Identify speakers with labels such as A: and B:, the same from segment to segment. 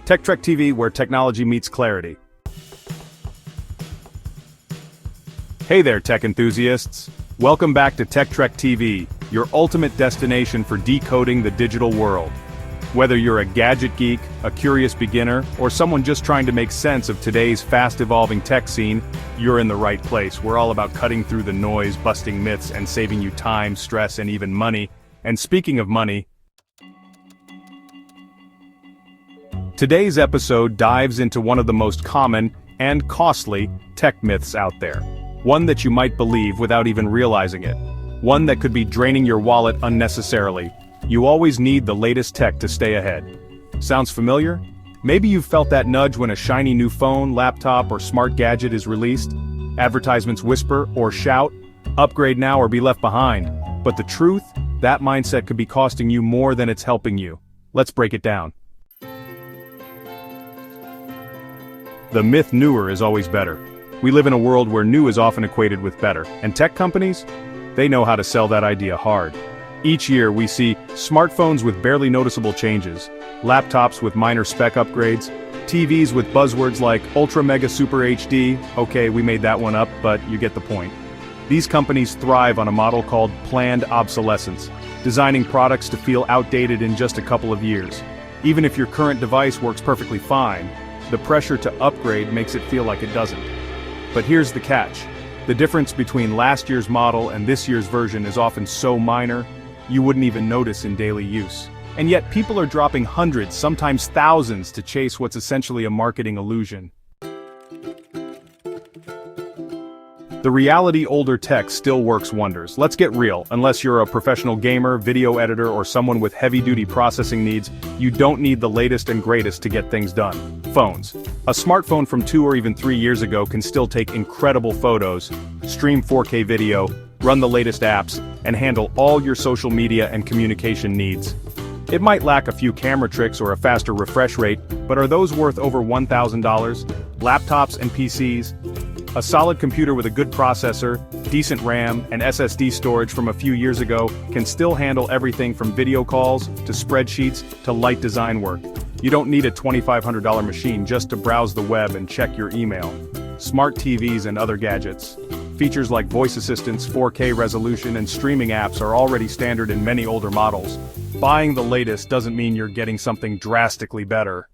A: Tech Trek TV, where technology meets clarity. Hey there, tech enthusiasts. Welcome back to Tech Trek TV, your ultimate destination for decoding the digital world. Whether you're a gadget geek, a curious beginner, or someone just trying to make sense of today's fast-evolving tech scene, you're in the right place. We're all about cutting through the noise, busting myths, and saving you time, stress, and even money. And speaking of money, today's episode dives into one of the most common and costly tech myths out there. One that you might believe without even realizing it. One that could be draining your wallet unnecessarily. You always need the latest tech to stay ahead. Sounds familiar? Maybe you've felt that nudge when a shiny new phone, laptop, or smart gadget is released. Advertisements whisper or shout, "Upgrade now or be left behind." But the truth? That mindset could be costing you more than it's helping you. Let's break it down. The myth newer is always better. We live in a world where new is often equated with better, and tech companies? They know how to sell that idea hard. Each year we see smartphones with barely noticeable changes, laptops with minor spec upgrades, TVs with buzzwords like Ultra Mega Super HD, okay, we made that one up, but you get the point. These companies thrive on a model called planned obsolescence, designing products to feel outdated in just a couple of years. Even if your current device works perfectly fine, the pressure to upgrade makes it feel like it doesn't. But here's the catch. The difference between last year's model and this year's version is often so minor, you wouldn't even notice in daily use. And yet people are dropping hundreds, sometimes thousands, to chase what's essentially a marketing illusion. The reality older tech still works wonders. Let's get real, unless you're a professional gamer, video editor, or someone with heavy-duty processing needs, you don't need the latest and greatest to get things done. Phones. A smartphone from 2 or even 3 years ago can still take incredible photos, stream 4K video, run the latest apps, and handle all your social media and communication needs. It might lack a few camera tricks or a faster refresh rate, but are those worth over $1,000? Laptops and PCs? A solid computer with a good processor, decent RAM, and SSD storage from a few years ago can still handle everything from video calls, to spreadsheets, to light design work. You don't need a $2,500 machine just to browse the web and check your email. Smart TVs and other gadgets. Features like voice assistants, 4K resolution, and streaming apps are already standard in many older models. Buying the latest doesn't mean you're getting something drastically better.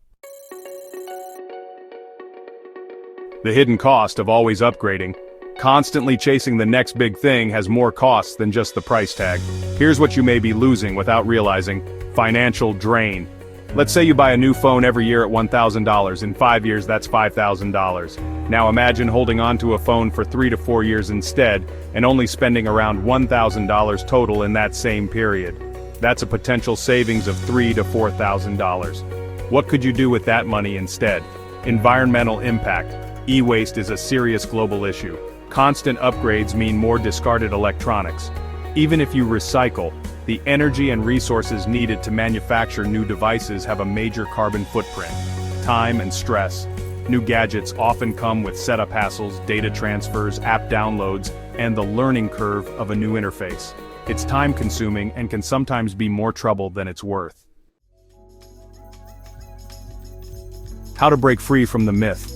A: The hidden cost of always upgrading. Constantly chasing the next big thing has more costs than just the price tag. Here's what you may be losing without realizing: financial drain. Let's say you buy a new phone every year at $1,000, in 5 years that's $5,000. Now imagine holding on to a phone for 3 to 4 years instead, and only spending around $1,000 total in that same period. That's a potential savings of $3,000 to $4,000. What could you do with that money instead? Environmental impact. E-waste is a serious global issue. Constant upgrades mean more discarded electronics. Even if you recycle, the energy and resources needed to manufacture new devices have a major carbon footprint. Time and stress. New gadgets often come with setup hassles, data transfers, app downloads, and the learning curve of a new interface. It's time-consuming and can sometimes be more trouble than it's worth. How to break free from the myth.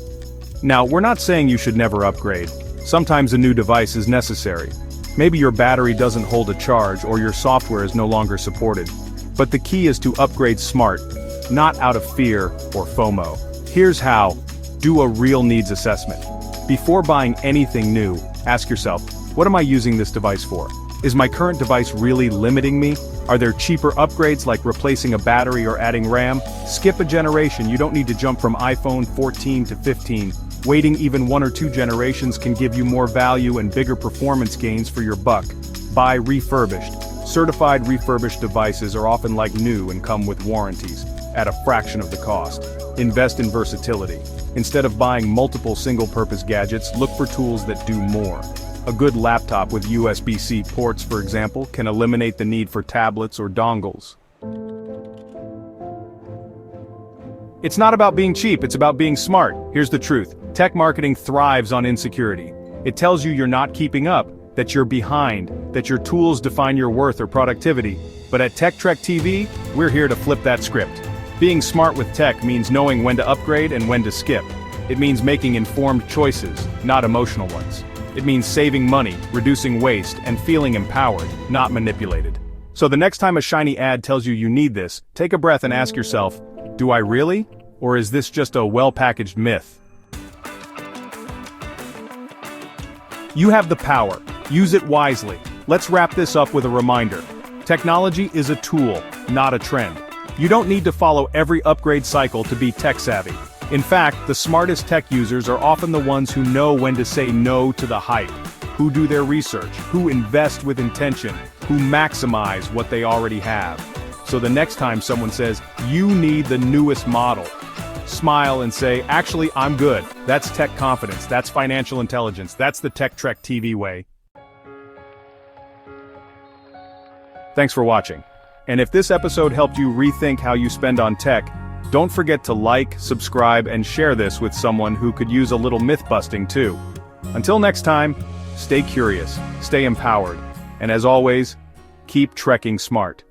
A: Now, we're not saying you should never upgrade. Sometimes a new device is necessary. Maybe your battery doesn't hold a charge or your software is no longer supported. But the key is to upgrade smart, not out of fear or FOMO. Here's how. Do a real needs assessment. Before buying anything new, ask yourself, what am I using this device for? Is my current device really limiting me? Are there cheaper upgrades like replacing a battery or adding RAM? Skip a generation. You don't need to jump from iPhone 14 to 15. Waiting even 1 or 2 generations can give you more value and bigger performance gains for your buck. Buy refurbished. Certified refurbished devices are often like new and come with warranties, at a fraction of the cost. Invest in versatility. Instead of buying multiple single-purpose gadgets, look for tools that do more. A good laptop with USB-C ports, for example, can eliminate the need for tablets or dongles. It's not about being cheap, it's about being smart. Here's the truth. Tech marketing thrives on insecurity. It tells you you're not keeping up, that you're behind, that your tools define your worth or productivity. But at Tech Trek TV, we're here to flip that script. Being smart with tech means knowing when to upgrade and when to skip. It means making informed choices, not emotional ones. It means saving money, reducing waste, and feeling empowered, not manipulated. So the next time a shiny ad tells you you need this, take a breath and ask yourself, do I really? Or is this just a well-packaged myth? You have the power. Use it wisely. Let's wrap this up with a reminder. Technology is a tool, not a trend. You don't need to follow every upgrade cycle to be tech-savvy. In fact, the smartest tech users are often the ones who know when to say no to the hype, who do their research, who invest with intention, who maximize what they already have. So the next time someone says, you need the newest model, smile and say, actually, I'm good. That's tech confidence, that's financial intelligence, that's the Tech Trek TV way. Thanks for watching. And if this episode helped you rethink how you spend on tech, don't forget to like, subscribe, and share this with someone who could use a little myth-busting too. Until next time, stay curious, stay empowered, and as always, keep trekking smart.